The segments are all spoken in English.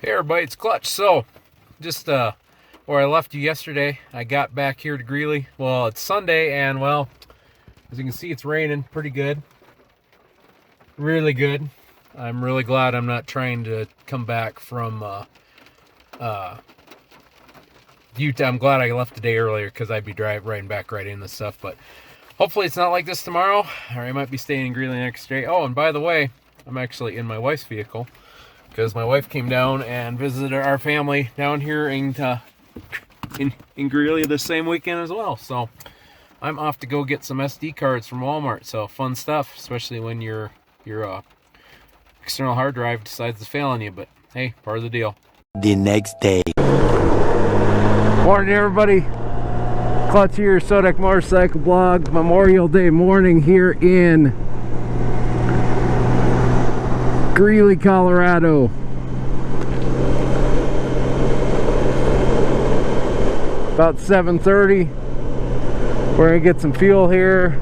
Hey everybody, it's Clutch. So, just where I left you yesterday, I got back here to Greeley. Well, it's Sunday, and well, as you can see, it's raining pretty good. Really good. I'm really glad I'm not trying to come back from Utah. I'm glad I left a day earlier because I'd be riding back right in this stuff. But hopefully it's not like this tomorrow, or I might be staying in Greeley next day. Oh, and by the way, I'm actually in my wife's vehicle, because my wife came down and visited our family down here in Greeley this same weekend as well. So I'm off to go get some SD cards from Walmart. So fun stuff, especially when your external hard drive decides to fail on you. But hey, part of the deal. The next day. Morning, everybody. Clutch here, Sodak Motorcycle Blog. Memorial Day morning here in Greeley, Colorado. About 7:30. We're gonna get some fuel here,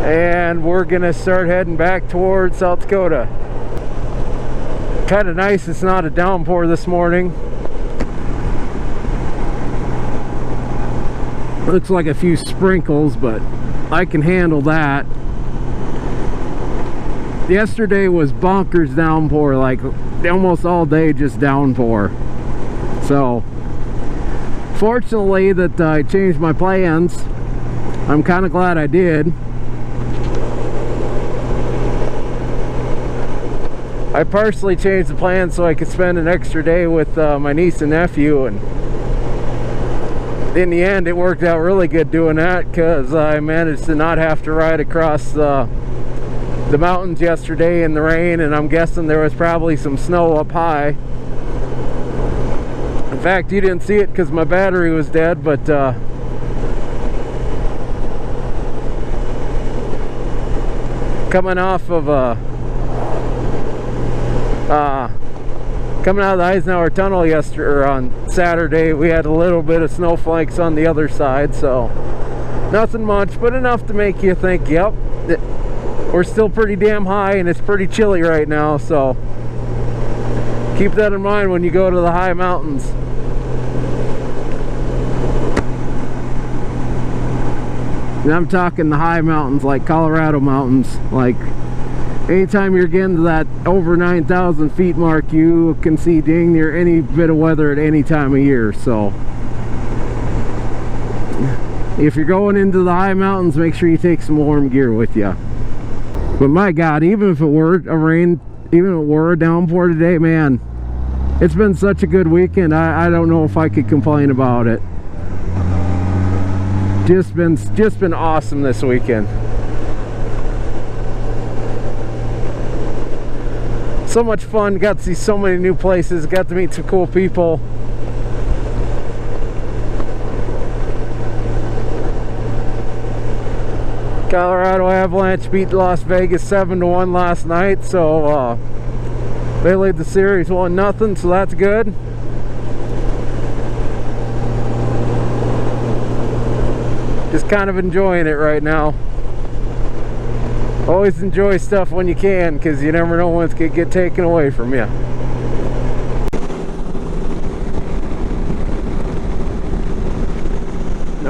and we're gonna start heading back towards South Dakota. Kind of nice it's not a downpour this morning. Looks like a few sprinkles, but I can handle that. Yesterday was bonkers downpour, like almost all day just downpour. So fortunately that I changed my plans. I'm kind of glad I did. I partially changed the plan so I could spend an extra day with my niece and nephew, and in the end it worked out really good doing that, because I managed to not have to ride across the mountains yesterday in the rain, and I'm guessing there was probably some snow up high. In fact, you didn't see it because my battery was dead, but coming off of coming out of the Eisenhower Tunnel yesterday, or on Saturday, we had a little bit of snowflakes on the other side, so nothing much, but enough to make you think, yep, we're still pretty damn high and it's pretty chilly right now. So keep that in mind when you go to the high mountains. And I'm talking the high mountains, like Colorado mountains. Like anytime you're getting to that over 9,000 feet mark, you can see dang near any bit of weather at any time of year. So if you're going into the high mountains, make sure you take some warm gear with you. But my God, even if it were a rain, even if it were a downpour today, man, it's been such a good weekend. I don't know if I could complain about it. Just been awesome this weekend. So much fun. Got to see so many new places. Got to meet some cool people. Colorado Avalanche beat Las Vegas 7-1 last night, so they lead the series 1-0, so that's good. Just kind of enjoying it right now. Always enjoy stuff when you can, because you never know when it's going to get taken away from you.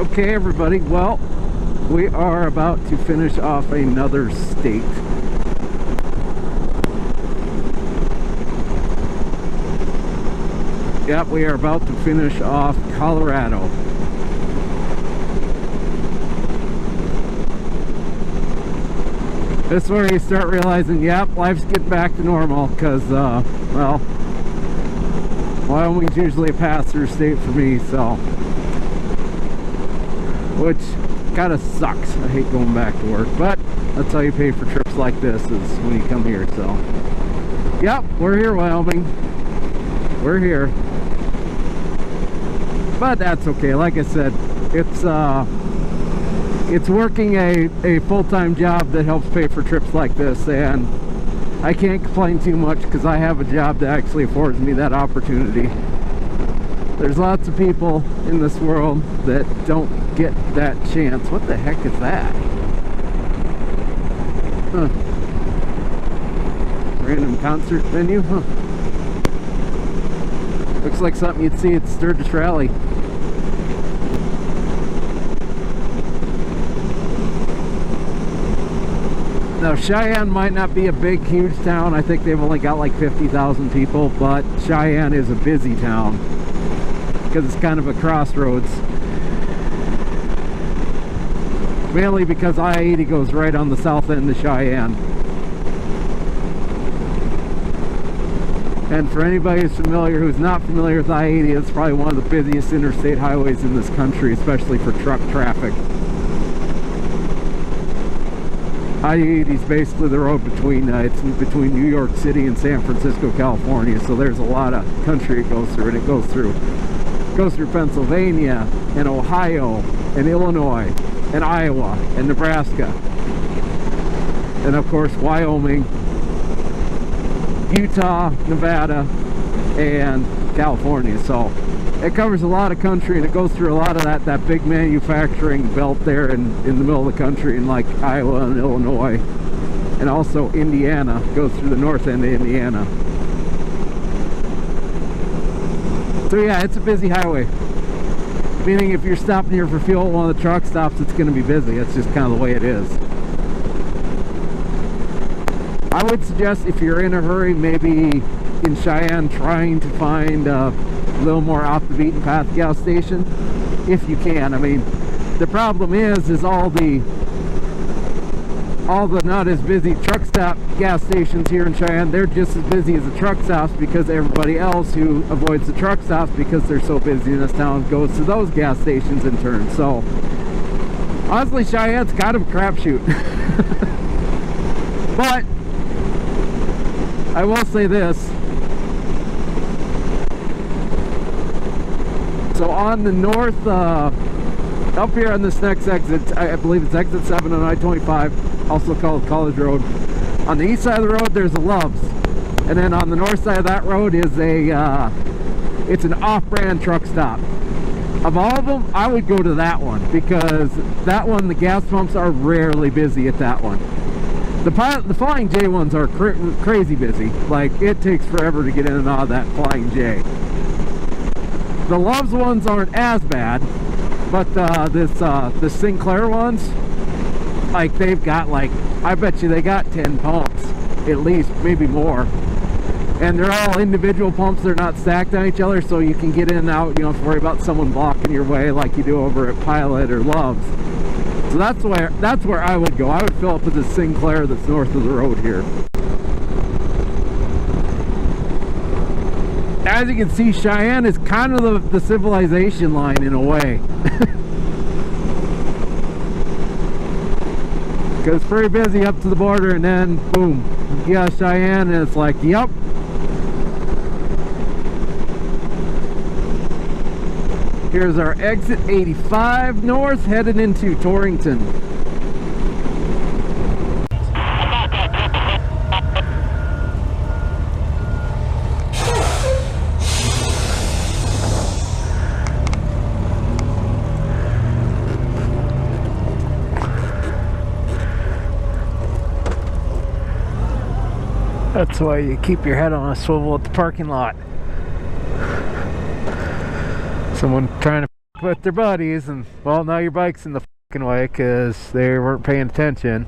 Okay, everybody, well, we are about to finish off another state. Yep, we are about to finish off Colorado. This is where you start realizing, yep, life's getting back to normal, because, well, Wyoming's usually a pass-through state for me, so, which kind of sucks. I hate going back to work, but that's how you pay for trips like this, is when you come here. So yep, we're here, Wyoming, we're here, but that's okay. Like I said, it's working a full-time job that helps pay for trips like this, and I can't complain too much because I have a job that actually affords me that opportunity. There's lots of people in this world that don't get that chance. What the heck is that? Huh. Random concert venue, huh? Looks like something you'd see at Sturgis Rally. Now Cheyenne might not be a big, huge town. I think they've only got like 50,000 people, but Cheyenne is a busy town because it's kind of a crossroads. Mainly because I-80 goes right on the south end of Cheyenne. And for anybody who's familiar, who's not familiar with I-80, it's probably one of the busiest interstate highways in this country, especially for truck traffic. I-80 is basically the road between it's between New York City and San Francisco, California. So there's a lot of country it goes through, and it goes through Pennsylvania and Ohio and Illinois and Iowa and Nebraska, and of course Wyoming, Utah, Nevada, and California. So it covers a lot of country, and it goes through a lot of that big manufacturing belt there in the middle of the country, in like Iowa and Illinois, and also Indiana. Goes through the north end of Indiana. So yeah, it's a busy highway. Meaning if you're stopping here for fuel at one of the truck stops, it's going to be busy. It's just kind of the way it is. I would suggest if you're in a hurry, maybe in Cheyenne, trying to find a little more off the beaten path gas station, if you can. I mean, the problem is all the not as busy truck stop gas stations here in Cheyenne, they're just as busy as the truck stops, because everybody else who avoids the truck stops because they're so busy in this town goes to those gas stations in turn. So honestly, Cheyenne's kind of a crapshoot. But I will say this. So on the north, up here on this next exit, I believe it's exit 7 on I-25, also called College Road. On the east side of the road, there's a Love's. And then on the north side of that road is it's an off-brand truck stop. Of all of them, I would go to that one, because that one, the gas pumps are rarely busy at that one. The Flying J ones are crazy busy. Like, it takes forever to get in and out of that Flying J. The Love's ones aren't as bad, but the Sinclair ones, like, they've got, like, I bet you they got 10 pumps, at least, maybe more. And they're all individual pumps. They're not stacked on each other, so you can get in and out. You don't have to worry about someone blocking your way like you do over at Pilot or Love's. So that's where I would go. I would fill up with the Sinclair that's north of the road here. As you can see, Cheyenne is kind of the civilization line in a way. Because it's pretty busy up to the border, and then boom, you got Cheyenne, and it's like, yep. Here's our exit 85 north, headed into Torrington. That's why you keep your head on a swivel at the parking lot. Someone trying to f with their buddies, and well, now your bike's in the f***ing way because they weren't paying attention.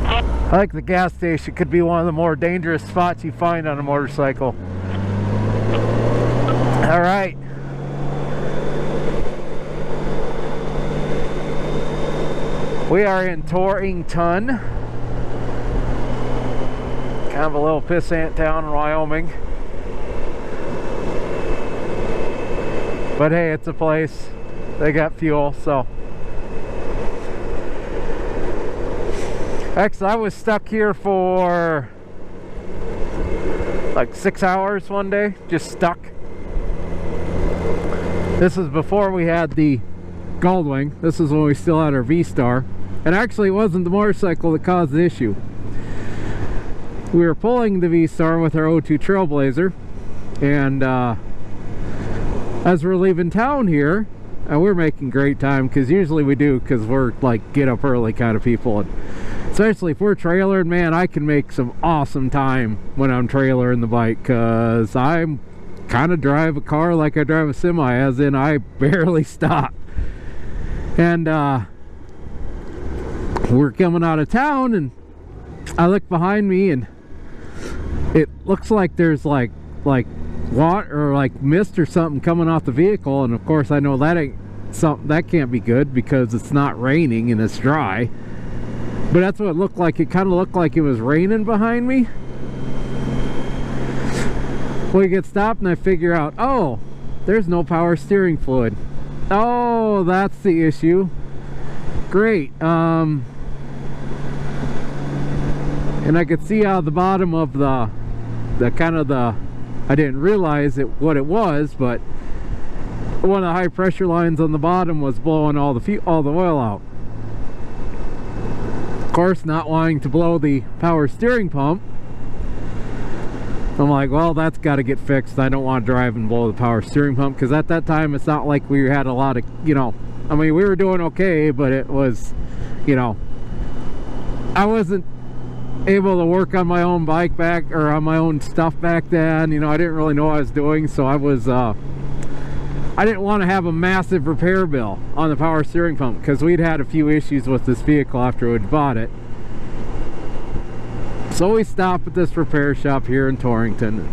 I think the gas station could be one of the more dangerous spots you find on a motorcycle. All right. We are in Torrington, kind of a little pissant town in Wyoming. But hey, it's a place. They got fuel, so. Actually, I was stuck here for like 6 hours one day, just stuck. This was before we had the Goldwing. This is when we still had our V-Star. And actually, it wasn't the motorcycle that caused the issue. We were pulling the V-Star with our O2 Trailblazer, and as we're leaving town here, and we're making great time, because usually we do, because we're like get up early kind of people, and Especially if we're trailering, man, I can make some awesome time when I'm trailering the bike, because I'm kind of drive a car like I drive a semi, as in I barely stop. And we're coming out of town, and I look behind me, and it looks like there's like water or like mist or something coming off the vehicle. And of course I know that ain't something, that can't be good because it's not raining and it's dry. But that's what it looked like. It kind of looked like it was raining behind me. We get stopped and I figure out, oh, there's no power steering fluid. Oh, that's the issue. Great. And I could see out the bottom of the kind of the, I didn't realize what it was, but one of the high pressure lines on the bottom was blowing all the oil out. Of course, not wanting to blow the power steering pump, I'm like, well, that's got to get fixed. I don't want to drive and blow the power steering pump, because at that time it's not like we had a lot of, you know, I mean, we were doing okay, but it was, you know, I wasn't able to work on my own bike back, or on my own stuff back then. You know, I didn't really know what I was doing, so I didn't want to have a massive repair bill on the power steering pump, because we'd had a few issues with this vehicle after we'd bought it. So we stopped at this repair shop here in Torrington.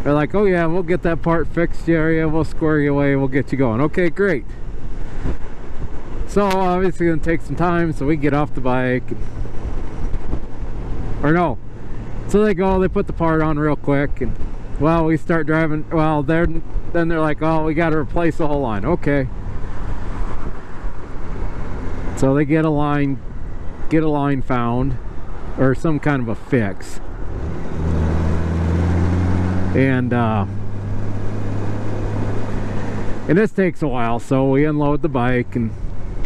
They're like, oh yeah, we'll get that part fixed, yeah, we'll square you away, we'll get you going. Okay, great. So obviously it's gonna take some time, so we get off the bike, or no, so they go, they put the part on real quick, and well, we start driving. Well, then they're like, oh, we got to replace the whole line. Okay. So they get a line found, or some kind of a fix. And this takes a while, so we unload the bike, and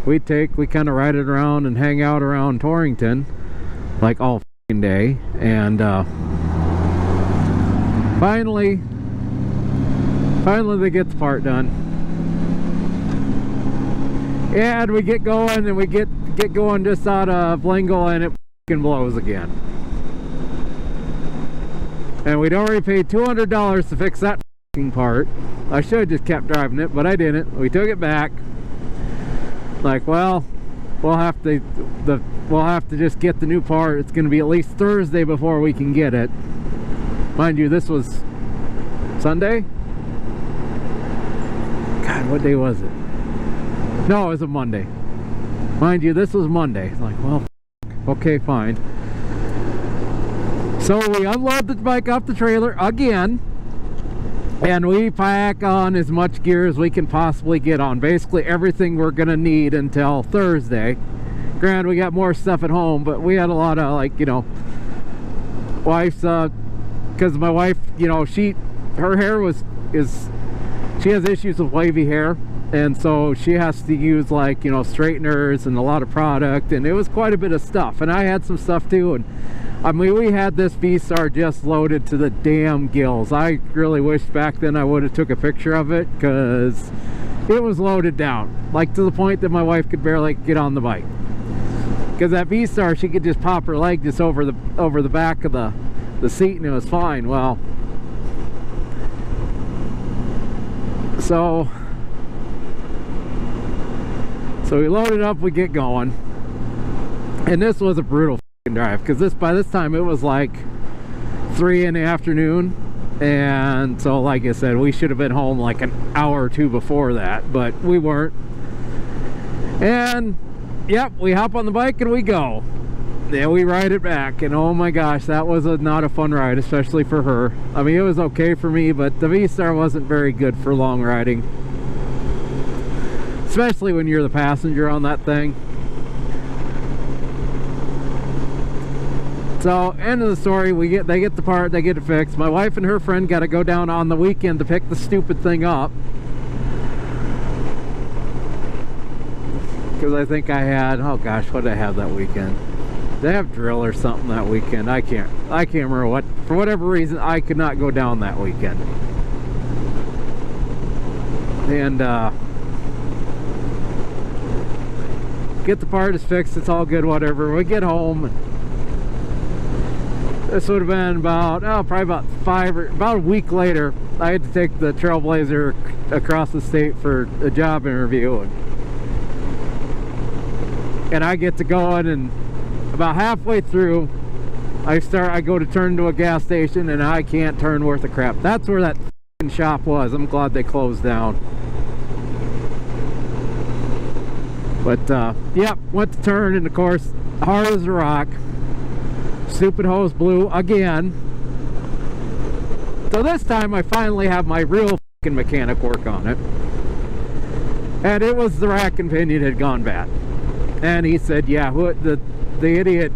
we kind of ride it around and hang out around Torrington like all f***ing day. And finally they get the part done, and we get going, and we get going just out of Lingle, and it f***ing blows again. And we'd already paid $200 to fix that f***ing part. I should have just kept driving it, but I didn't. We took it back. Like, well, we'll have to just get the new part. It's going to be at least Thursday before we can get it. Mind you, this was Sunday? God, what day was it? No, it was a Monday. Mind you, this was Monday. It's like, well, okay, fine. So we unload the bike off the trailer again, and we pack on as much gear as we can possibly get on. Basically everything we're gonna need until Thursday. Granted, we got more stuff at home, but we had a lot of, like, you know, wife's because my wife, you know, her hair she has issues with wavy hair, and so she has to use, like, you know, straighteners and a lot of product, and it was quite a bit of stuff. And I had some stuff too, and I mean, we had this V-Star just loaded to the damn gills. I really wish back then I would have took a picture of it, because it was loaded down, like to the point that my wife could barely get on the bike. Because that V-Star, she could just pop her leg just over the back of the seat, and it was fine. Well, so we load it up, we get going, and this was a brutal drive, because by this time it was like 3 in the afternoon, and so, like I said, we should have been home like an hour or two before that, but we weren't. And yep, we hop on the bike and we go. Then we ride it back, and oh my gosh, that was not a fun ride, especially for her. I mean, it was okay for me, but the V-Star wasn't very good for long riding, especially when you're the passenger on that thing. So, end of the story, they get the part, they get it fixed. My wife and her friend got to go down on the weekend to pick the stupid thing up, because I think I had, oh gosh, what did I have that weekend? Did I have drill or something that weekend? I can't remember what. For whatever reason, I could not go down that weekend. And get the part is fixed, it's all good, whatever. We get home, this would have been about, probably about a week later. I had to take the Trailblazer across the state for a job interview, and I get to going, and about halfway through, I go to turn to a gas station, and I can't turn worth a crap. That's where that shop was. I'm glad they closed down. But yep, went to turn, and of course, hard as a rock. Stupid hose blew again. So this time I finally have my real fucking mechanic work on it, and it was the rack and pinion had gone bad. And he said, yeah, the idiot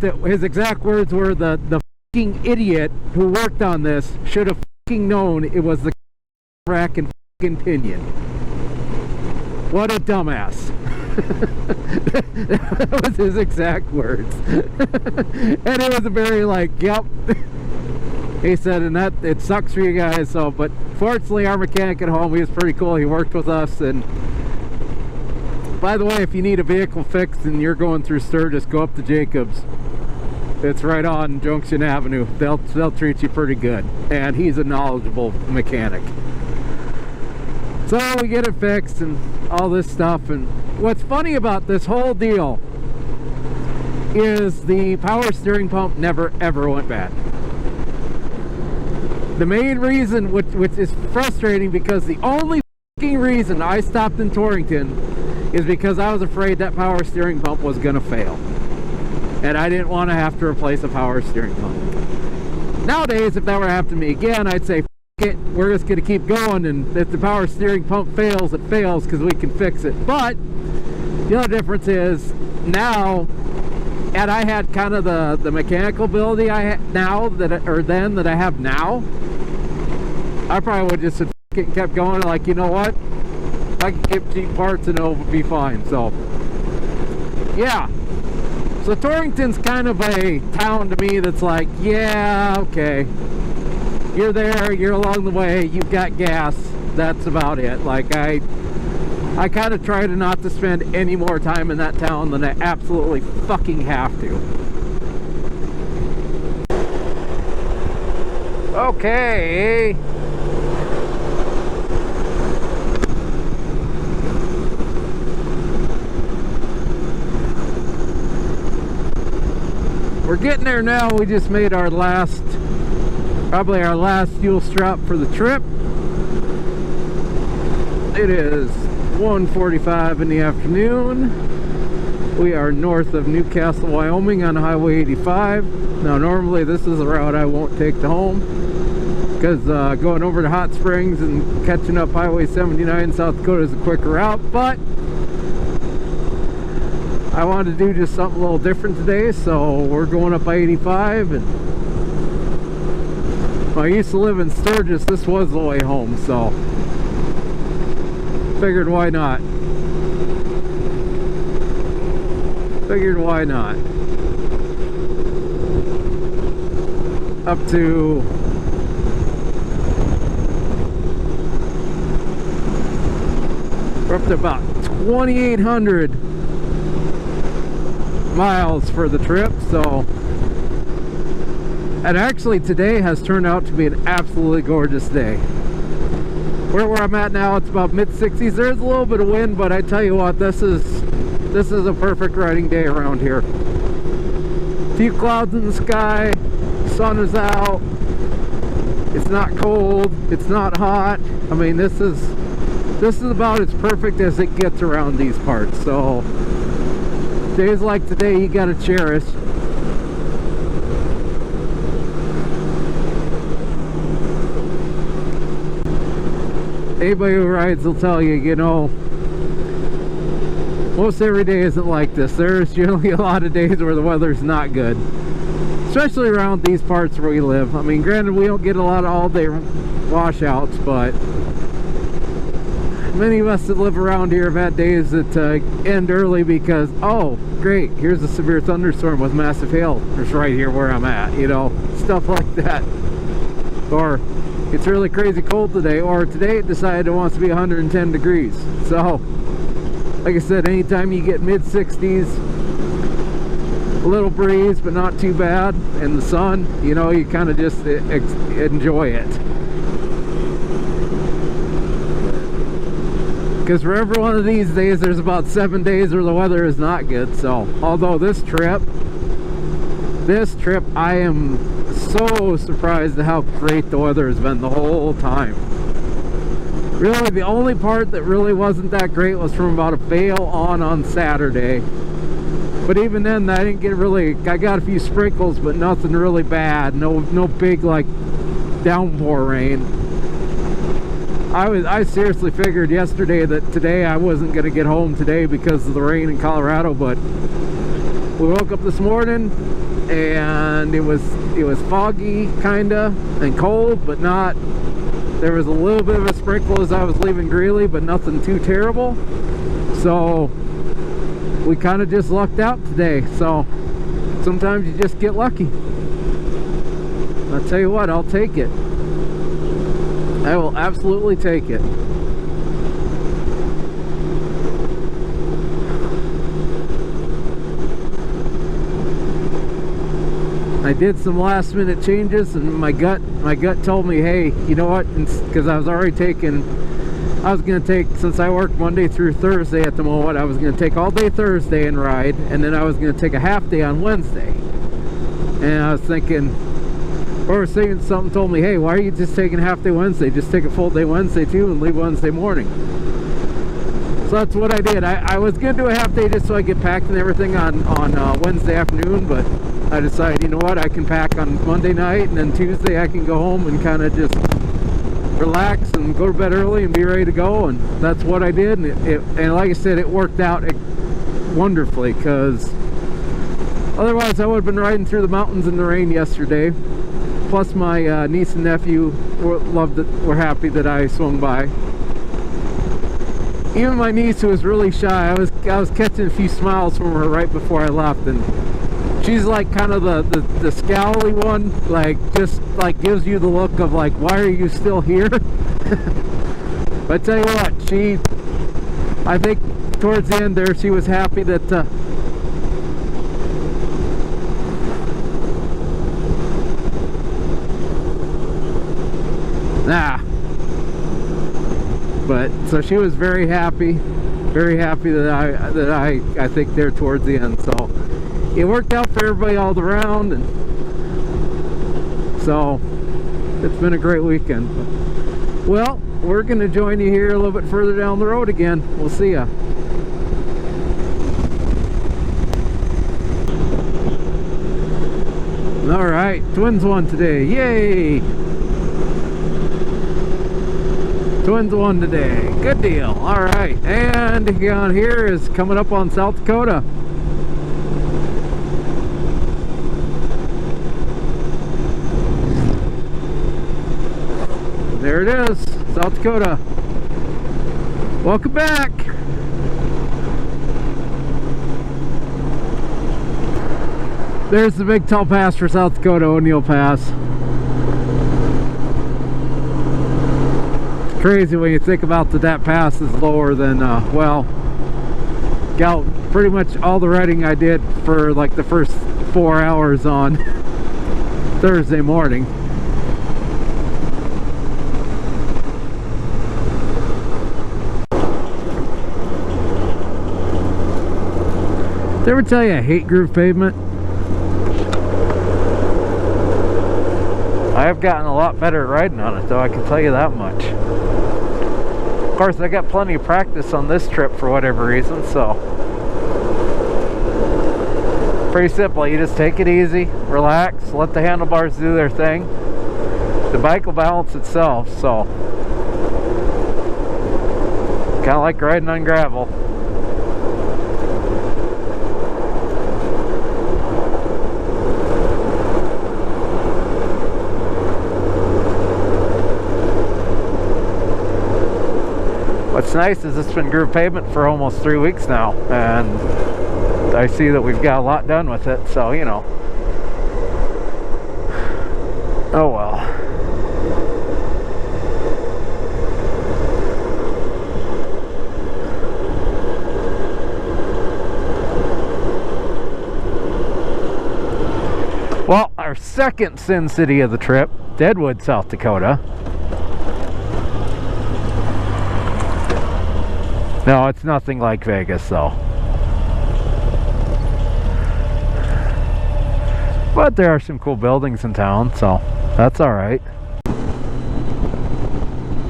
that his exact words were, the fucking idiot who worked on this should have known it was the rack and fucking pinion. What a dumbass. That was his exact words. And it was a very like, yep. He said, and that it sucks for you guys. So, but fortunately our mechanic at home, he was pretty cool. He worked with us. And by the way, if you need a vehicle fixed and you're going through Sturgis, go up to Jacobs. It's right on Junction Avenue. They'll treat you pretty good, and he's a knowledgeable mechanic. So we get it fixed and all this stuff. And what's funny about this whole deal is the power steering pump never ever went bad. The main reason, which is frustrating, because the only reason I stopped in Torrington is because I was afraid that power steering pump was gonna fail. And I didn't want to have to replace a power steering pump. Nowadays, if that were happening to me again, I'd say, F it, we're just going to keep going, and if the power steering pump fails, it fails because we can fix it. But the other difference is now, and I had kind of the mechanical ability I have now, that I have now, I probably would just have kept going, like, you know what, I can get cheap parts and it'll be fine. So yeah. So Torrington's kind of a town to me that's like, yeah, okay, you're there, you're along the way, you've got gas, that's about it. Like, I kind of try to not to spend any more time in that town than I absolutely fucking have to. Okay. We're getting there now. We just made our last, probably our last fuel stop for the trip. It is 1:45 in the afternoon. We are north of Newcastle, Wyoming on Highway 85. Now normally this is a route I won't take to home, because going over to Hot Springs and catching up Highway 79 in South Dakota is a quicker route, but I wanted to do just something a little different today, so we're going up I-85. And I used to live in Sturgis. This was the way home, so figured why not. Up to we're up to about 2,800 miles for the trip. So, and actually today has turned out to be an absolutely gorgeous day. Where I'm at now, it's about mid-60s. There's a little bit of wind, but I tell you what, this is a perfect riding day around here. A few clouds in the sky, sun is out, it's not cold, it's not hot. I mean, this is about as perfect as it gets around these parts. So days like today you gotta cherish. Anybody who rides will tell you, you know, most every day isn't like this. There's generally a lot of days where the weather's not good, especially around these parts where we live. I mean, granted, we don't get a lot of all-day washouts, but many of us that live around here have had days that end early because, oh, great, here's a severe thunderstorm with massive hail. It's right here where I'm at, you know, stuff like that. Or it's really crazy cold today, or today it decided it wants to be 110 degrees. So Like I said, anytime you get mid-60s, a little breeze but not too bad, and the sun, you know, you kind of just enjoy it. Because for every one of these days, there's about 7 days where the weather is not good. So although this trip I am so surprised at how great the weather has been the whole time. Really, the only part that really wasn't that great was from about a fail on Saturday. But even then, I didn't get really, I got a few sprinkles, but nothing really bad. No big, like, downpour rain. I seriously figured yesterday that today I wasn't going to get home today because of the rain in Colorado, but we woke up this morning and it was foggy, kinda, and cold, but not. There was a little bit of a sprinkle as I was leaving Greeley, but nothing too terrible. So we kind of just lucked out today. So sometimes you just get lucky. I'll tell you what, I'll take it. I will absolutely take it. I did some last minute changes, and my gut told me, hey, you know what, because I was already taking, I was going to take, since I work Monday through Thursday at the moment, I was going to take all day Thursday and ride, and then I was going to take a half day on Wednesday. And I was thinking, or something told me, hey, why are you just taking a half day Wednesday? Just take a full day Wednesday too and leave Wednesday morning. So that's what I did. I was going to do a half day just so I get packed and everything on Wednesday afternoon, but I decided, you know what, I can pack on Monday night, and then Tuesday I can go home and kind of just relax and go to bed early and be ready to go, and that's what I did. And like I said, it worked out wonderfully, because otherwise I would have been riding through the mountains in the rain yesterday. Plus my niece and nephew were happy that I swung by. Even my niece, who was really shy, I was catching a few smiles from her right before I left, and she's like kind of the scowly one, like just like gives you the look of like, why are you still here? But I tell you what, I think towards the end there, she was happy that but so she was very happy that I think there towards the end. So it worked out for everybody all around, and so it's been a great weekend. Well, we're going to join you here a little bit further down the road again. We'll see ya. All right, twins won today. Yay! Twins won today. Good deal. All right, and on here is coming up on South Dakota. There it is, South Dakota. Welcome back. There's the big tall pass for South Dakota, O'Neill Pass. Crazy when you think about that pass is lower than well, got pretty much all the riding I did for like the first 4 hours on Thursday morning. Did I ever tell you I hate groove pavement? I have gotten a lot better at riding on it, though, I can tell you that much. Of course, I got plenty of practice on this trip for whatever reason, so pretty simple. You just take it easy, relax, let the handlebars do their thing. The bike will balance itself, so kind of like riding on gravel. What's nice is it's been groove pavement for almost 3 weeks now, and I see that we've got a lot done with it, so you know. Oh well. our second Sin City of the trip, Deadwood, South Dakota. No, it's nothing like Vegas though. But there are some cool buildings in town, so that's alright.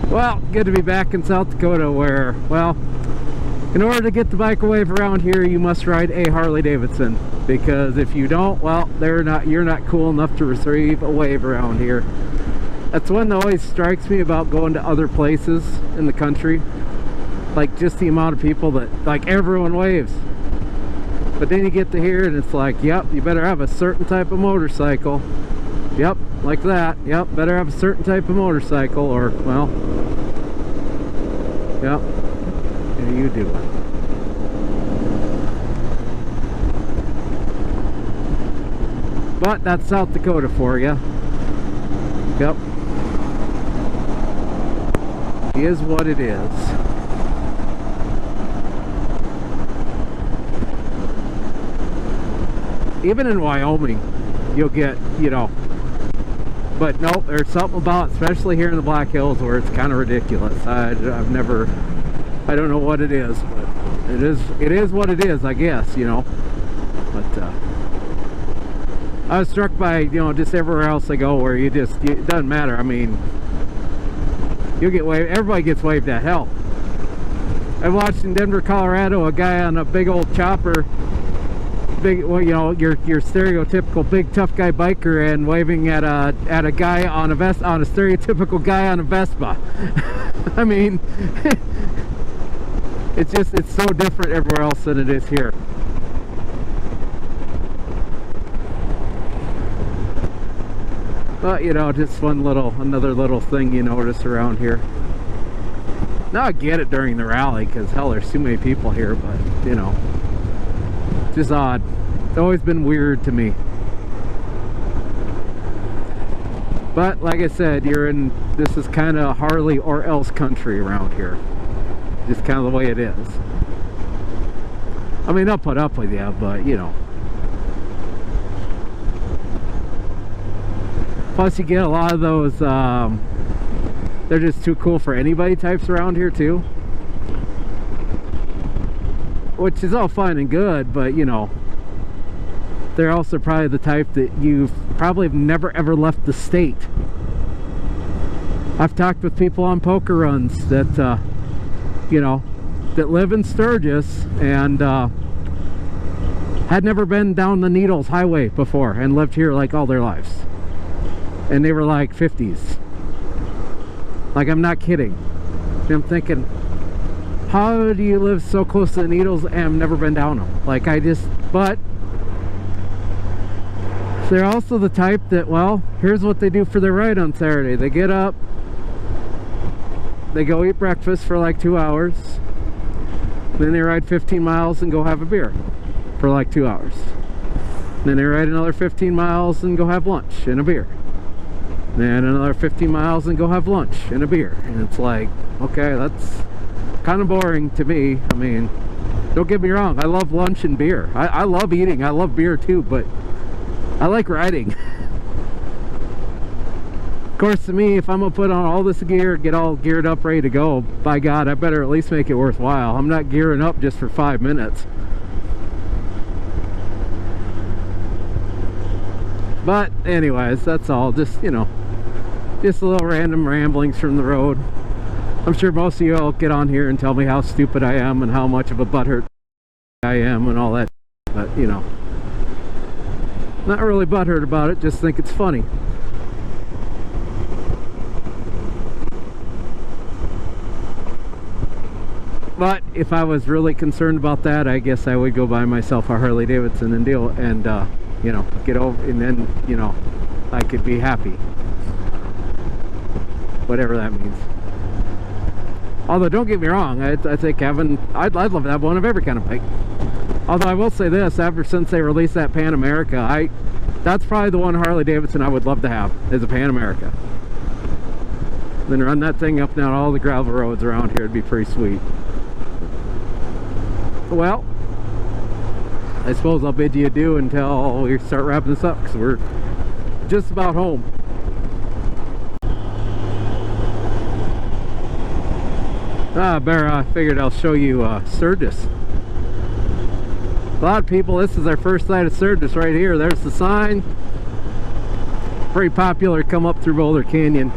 Well, good to be back in South Dakota where, well, in order to get the microwave around here, you must ride a Harley Davidson. Because if you don't, well, you're not cool enough to receive a wave around here. That's one that always strikes me about going to other places in the country. Like just the amount of people that, like, everyone waves. But then you get to here and it's like, yep, you better have a certain type of motorcycle. Yep, like that. Yep, better have a certain type of motorcycle or, well, yep, how you do it. But that's South Dakota for you. Yep. It is what it is. Even in Wyoming, you'll get, you know, but no, there's something about, especially here in the Black Hills, where it's kind of ridiculous. I don't know what it is, but it is what it is, I guess, you know. But I was struck by, you know, just everywhere else I go where it doesn't matter. I mean, you get waved, everybody gets waved at. Hell, I watched in Denver, Colorado, a guy on a big old chopper, well, you know, your stereotypical big tough guy biker, and waving at a guy on a stereotypical guy on a Vespa. I mean, it's so different everywhere else than it is here. But, you know, just another little thing you notice around here. Now I get it during the rally, because hell, there's too many people here, but, you know, it's just odd. It's always been weird to me. But, like I said, this is kind of Harley or else country around here. Just kind of the way it is. I mean, they'll put up with you, but, you know. Plus you get a lot of those, they're just too cool for anybody types around here too. Which is all fine and good, but you know, they're also probably the type that you've probably never ever left the state. I've talked with people on poker runs that, you know, that live in Sturgis and had never been down the Needles Highway before and lived here like all their lives. And they were like 50s. Like, I'm not kidding. And I'm thinking, how do you live so close to the Needles and have never been down them? Like, but they're also the type that, well, here's what they do for their ride on Saturday. They get up, they go eat breakfast for like 2 hours, then they ride 15 miles and go have a beer for like 2 hours. Then they ride another 15 miles and go have lunch and a beer. Then another 15 miles and go have lunch and a beer. And it's like, okay, that's kind of boring to me. I mean, don't get me wrong, I love lunch and beer. I love eating, I love beer too, but I like riding. Of course, to me, if I'm gonna put on all this gear, get all geared up, ready to go, by God, I better at least make it worthwhile. I'm not gearing up just for 5 minutes. But anyways, that's all. Just, you know, just a little random ramblings from the road. I'm sure most of you will get on here and tell me how stupid I am and how much of a butthurt I am and all that. But, you know, not really butthurt about it, just think it's funny. But if I was really concerned about that, I guess I would go buy myself a Harley Davidson and deal and you know, get over, and then, you know, I could be happy, whatever that means. Although, don't get me wrong, I think I'd love to have one of every kind of bike. Although I will say this, since they released that Pan America, that's probably the one Harley Davidson I would love to have, is a Pan America. Then run that thing up and down all the gravel roads around here, it'd be pretty sweet. Well, I suppose I'll bid you adieu until we start wrapping this up, because we're just about home. I figured I'll show you Sturgis. A lot of people, this is their first sight of Sturgis right here. There's the sign. Pretty popular, come up through Boulder Canyon,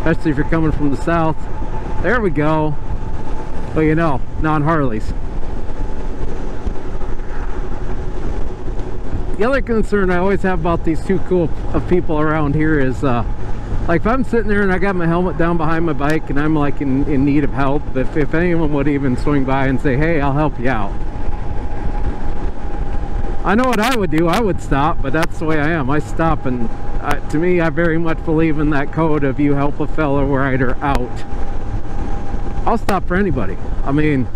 especially if you're coming from the south. There we go. Well, you know, non-Harleys. The other concern I always have about these two cool of people around here is like if I'm sitting there and I got my helmet down behind my bike and I'm like in need of help, if anyone would even swing by and say, hey, I'll help you out. I know what I would do. I would stop, but that's the way I am. I stop, and to me, I very much believe in that code of you help a fellow rider out. I'll stop for anybody. I mean,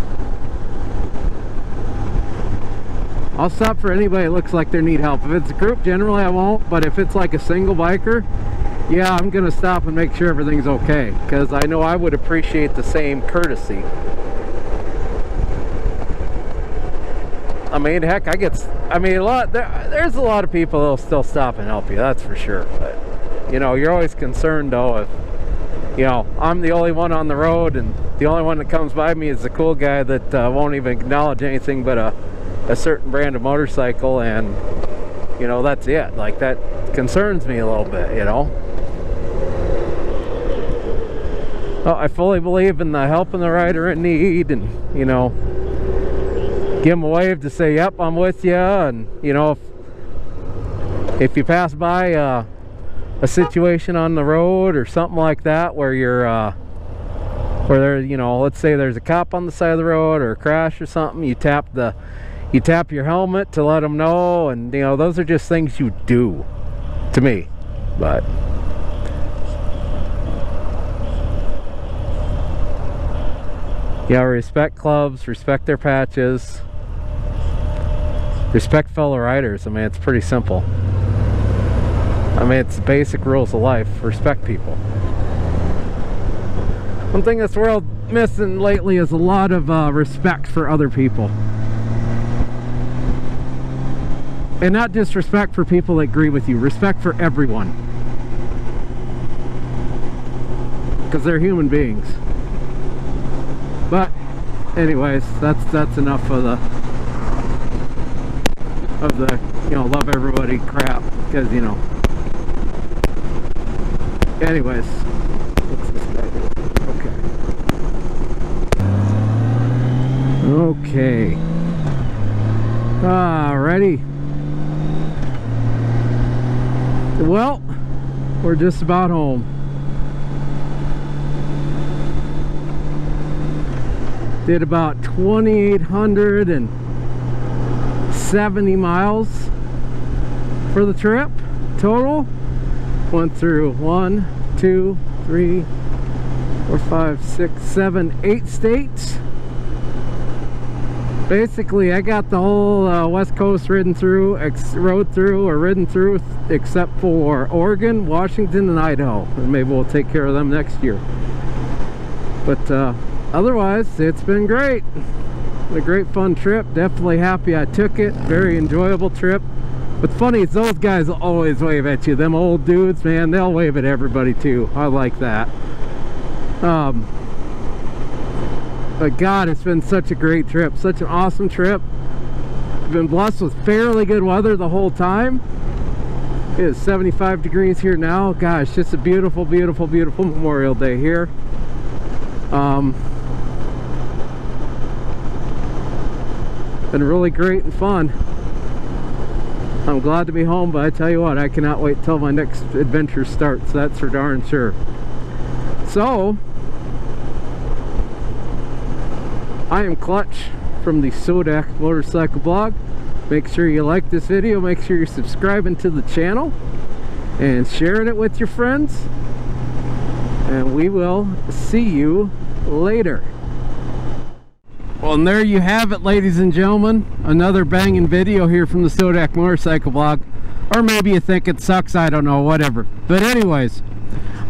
I'll stop for anybody that looks like they need help. If it's a group, generally I won't, but if it's like a single biker, yeah, I'm gonna stop and make sure everything's okay, because I know I would appreciate the same courtesy. I mean, heck, there's a lot of people that'll still stop and help you, that's for sure. But, you know, you're always concerned though if, you know, I'm the only one on the road and the only one that comes by me is the cool guy that won't even acknowledge anything but a certain brand of motorcycle, and, you know, that's it. Like, that concerns me a little bit, you know. Well, I fully believe in the helping the rider in need, and, you know, give them a wave to say, yep, I'm with you. And, you know, if you pass by a situation on the road or something like that where you're where there, you know, let's say there's a cop on the side of the road or a crash or something, you tap your helmet to let them know. And, you know, those are just things you do, to me. But yeah, respect clubs, respect their patches, respect fellow riders. I mean, it's pretty simple. I mean, it's basic rules of life. Respect people. One thing this world missing lately is a lot of respect for other people. And not just respect for people that agree with you. Respect for everyone. Because they're human beings. But anyways, that's enough of the you know, love everybody crap, because, you know. Anyways, what's this guy doing? Okay. Alrighty. Well, we're just about home. Did about 2,870 miles for the trip total. Went through 1, 2, 3, 4, 5, 6, 7, 8 states. Basically, I got the whole West Coast ridden through, except for Oregon, Washington, and Idaho. And maybe we'll take care of them next year. But otherwise, it's been great. A great fun trip. Definitely happy I took it. Very enjoyable trip. What's funny is those guys will always wave at you. Them old dudes, man, they'll wave at everybody too. I like that. But God, it's been such a great trip. Such an awesome trip. I've been blessed with fairly good weather the whole time. It is 75 degrees here now. Gosh, just a beautiful, beautiful, beautiful Memorial Day here. Been really great and fun. I'm glad to be home, but I tell you what, I cannot wait till my next adventure starts. That's for darn sure. So, I am Clutch from the Sodak Motorcycle Blog. Make sure you like this video, make sure you're subscribing to the channel and sharing it with your friends, and we will see you later. Well, and there you have it, ladies and gentlemen. Another banging video here from the Sodak Motorcycle Blog. Or maybe you think it sucks, I don't know, whatever. But anyways,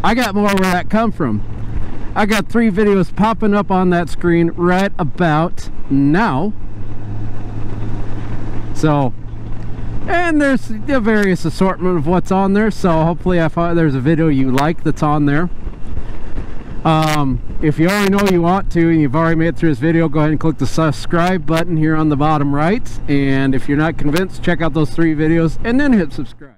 I got more where that come from. I got 3 videos popping up on that screen right about now. So, And there's a various assortment of what's on there, so hopefully there's a video you like that's on there. If you already know you want to and you've already made it through this video, go ahead and click the subscribe button here on the bottom right. And if you're not convinced, check out those 3 videos and then hit subscribe.